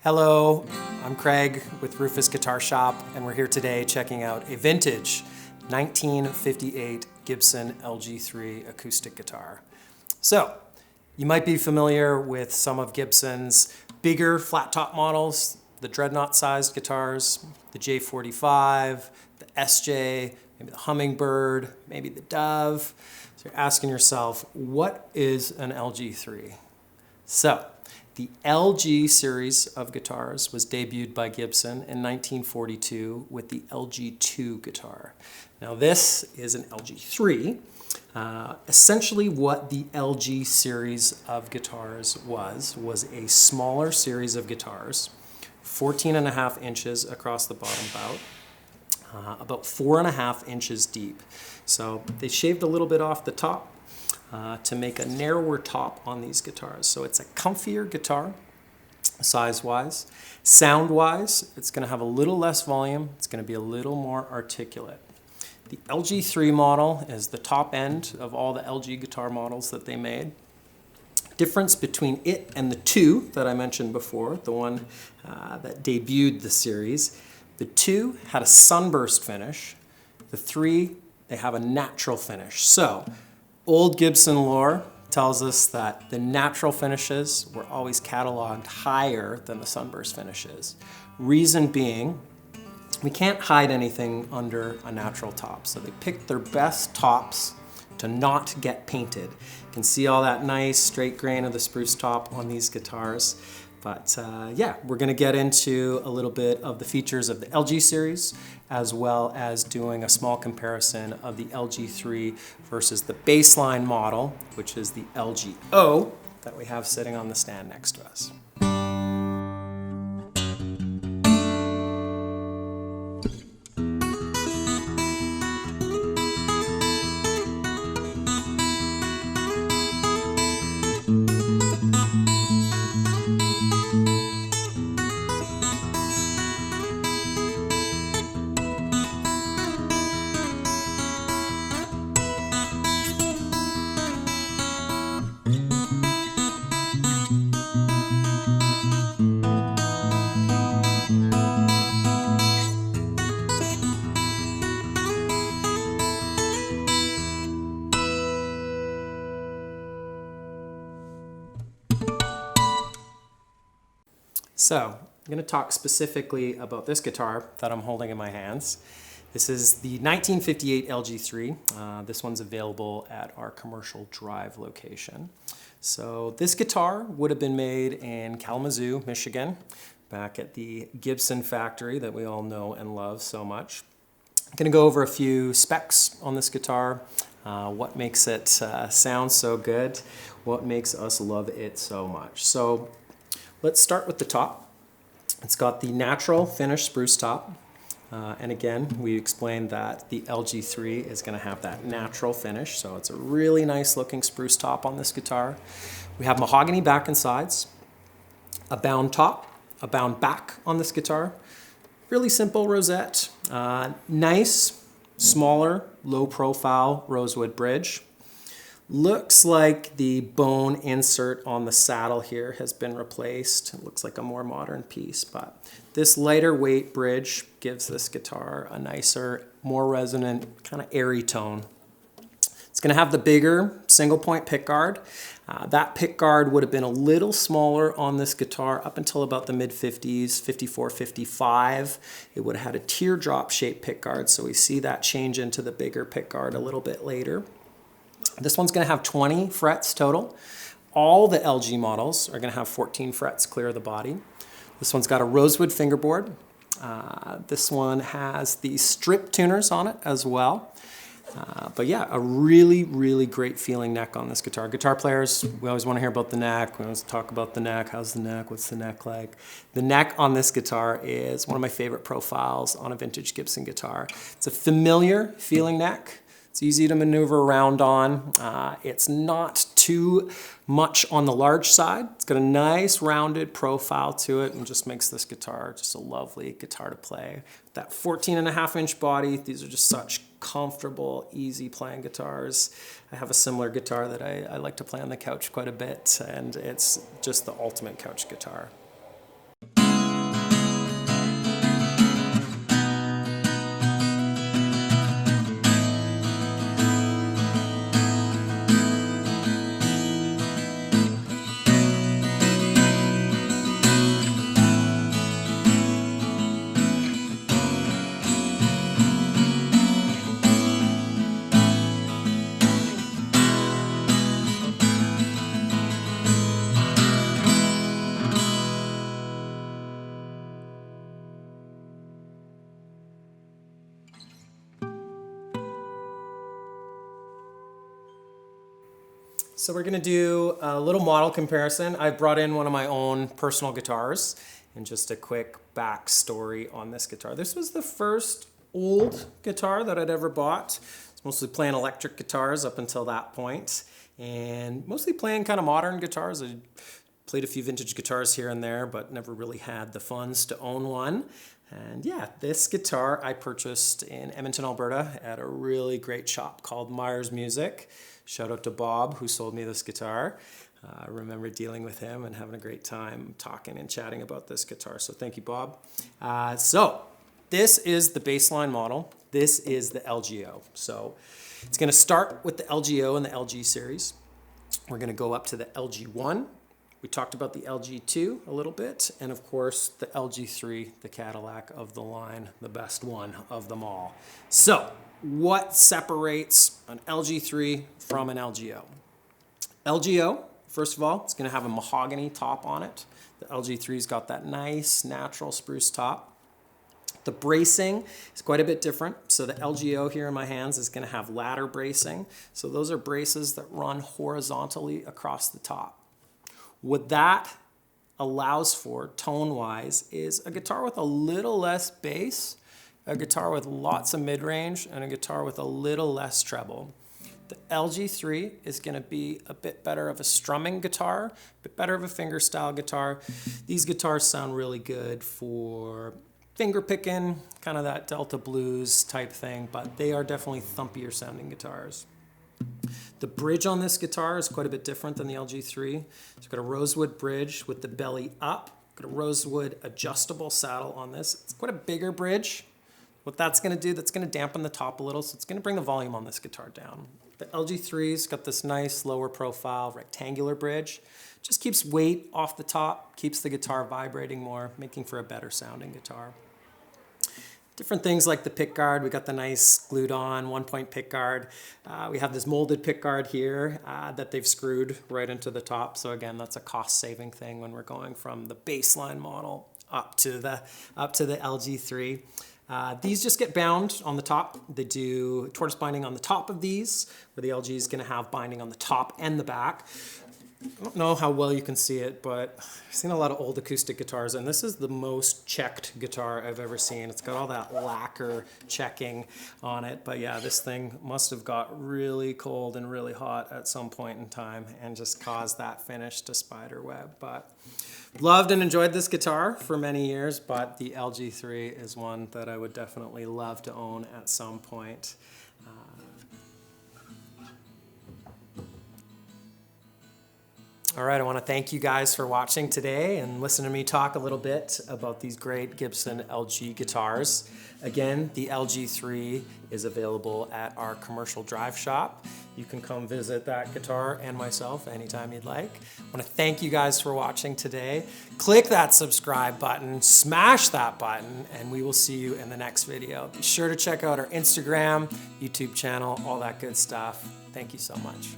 Hello, I'm Craig with Rufus Guitar Shop, and we're here today checking out a vintage 1958 Gibson LG-3 acoustic guitar. So, you might be familiar with some of Gibson's bigger flat top models, the dreadnought sized guitars, the J45, the SJ, maybe the Hummingbird, maybe the Dove. So you're asking yourself, what is an LG-3? So, the LG series of guitars was debuted by Gibson in 1942 with the LG-2 guitar. Now this is an LG-3. Essentially what the LG series of guitars was a smaller series of guitars, 14.5 inches across the bottom bout, about 4.5 inches deep. So they shaved a little bit off the top to make a narrower top on these guitars. So it's a comfier guitar, size-wise. Sound-wise, it's going to have a little less volume. It's going to be a little more articulate. The LG-3 model is the top end of all the LG guitar models that they made. Difference between it and the 2 that I mentioned before, the one that debuted the series. The 2 had a sunburst finish. The 3, they have a natural finish. So, old Gibson lore tells us that the natural finishes were always cataloged higher than the sunburst finishes. Reason being, we can't hide anything under a natural top. So they picked their best tops to not get painted. You can see all that nice straight grain of the spruce top on these guitars. But yeah, we're going to get into a little bit of the features of the LG series, as well as doing a small comparison of the LG-3 versus the baseline model, which is the LG-O that we have sitting on the stand next to us. So, I'm going to talk specifically about this guitar that I'm holding in my hands. This is the 1958 LG-3. This one's available at our Commercial Drive location. So this guitar would have been made in Kalamazoo, Michigan, back at the Gibson factory that we all know and love so much. I'm going to go over a few specs on this guitar, what makes it sound so good, what makes us love it so much. So let's start with the top. It's got the natural finished spruce top. And again, we explained that the LG-3 is going to have that natural finish. So it's a really nice looking spruce top on this guitar. We have mahogany back and sides, a bound top, a bound back on this guitar. Really simple rosette. Nice, smaller, low profile rosewood bridge. Looks like the bone insert on the saddle here has been replaced. It looks like a more modern piece, but this lighter weight bridge gives this guitar a nicer, more resonant, kind of airy tone. It's going to have the bigger single point pickguard. That pickguard would have been a little smaller on this guitar up until about the mid-50s, 54, 55. It would have had a teardrop shaped pickguard, so we see that change into the bigger pickguard a little bit later. This one's going to have 20 frets total. All the LG models are going to have 14 frets clear of the body. This one's got a rosewood fingerboard. This one has the strip tuners on it as well. But yeah, a really, really great feeling neck on this guitar. Guitar players, we always want to hear about the neck. We always talk about the neck. How's the neck? What's the neck like? The neck on this guitar is one of my favorite profiles on a vintage Gibson guitar. It's a familiar feeling neck. It's easy to maneuver around on. It's not too much on the large side. It's got a nice rounded profile to it and just makes this guitar just a lovely guitar to play. That 14.5 inch body, these are just such comfortable, easy playing guitars. I have a similar guitar that I like to play on the couch quite a bit, and it's just the ultimate couch guitar. So we're gonna do a little model comparison. I've brought in one of my own personal guitars and just a quick backstory on this guitar. This was the first old guitar that I'd ever bought. I was mostly playing electric guitars up until that point and mostly playing kind of modern guitars. I played a few vintage guitars here and there, but never really had the funds to own one. And yeah, this guitar I purchased in Edmonton, Alberta at a really great shop called Myers Music. Shout out to Bob who sold me this guitar. I remember dealing with him and having a great time talking and chatting about this guitar. So thank you, Bob. So this is the baseline model. This is the LGO. So it's gonna start with the LGO and the LG series. We're gonna go up to the LG1. We talked about the LG2 a little bit, and of course the LG3, the Cadillac of the line, the best one of them all. So what separates an LG3 from an LGO? LGO, first of all, it's gonna have a mahogany top on it. The LG3's got that nice natural spruce top. The bracing is quite a bit different. So the LGO here in my hands is gonna have ladder bracing. So those are braces that run horizontally across the top. What that allows for tone-wise is a guitar with a little less bass, a guitar with lots of mid-range, and a guitar with a little less treble. The LG3 is going to be a bit better of a strumming guitar, a bit better of a fingerstyle guitar. These guitars sound really good for finger picking, kind of that Delta blues type thing, but they are definitely thumpier sounding guitars. The bridge on this guitar is quite a bit different than the LG3. It's got a rosewood bridge with the belly up, got a rosewood adjustable saddle on this. It's quite a bigger bridge. What that's gonna do, that's gonna dampen the top a little, so it's gonna bring the volume on this guitar down. The LG3's got this nice lower profile rectangular bridge. Just keeps weight off the top, keeps the guitar vibrating more, making for a better sounding guitar. Different things like the pickguard. We got the nice glued on 1-point pickguard. We have this molded pickguard here that they've screwed right into the top. So again, that's a cost saving thing when we're going from the baseline model up to the LG3. These just get bound on the top. They do tortoise binding on the top of these, where the LG is gonna have binding on the top and the back. I don't know how well you can see it, but I've seen a lot of old acoustic guitars, and this is the most checked guitar I've ever seen. It's got all that lacquer checking on it, but yeah, this thing must have got really cold and really hot at some point in time and just caused that finish to spider web. But loved and enjoyed this guitar for many years, but the LG3 is one that I would definitely love to own at some point. All right, I want to thank you guys for watching today and listen to me talk a little bit about these great Gibson LG guitars. Again, the LG3 is available at our commercial drive shop. You can come visit that guitar and myself anytime you'd like. I want to thank you guys for watching today. Click that subscribe button, smash that button, and we will see you in the next video. Be sure to check out our Instagram, YouTube channel, all that good stuff. Thank you so much.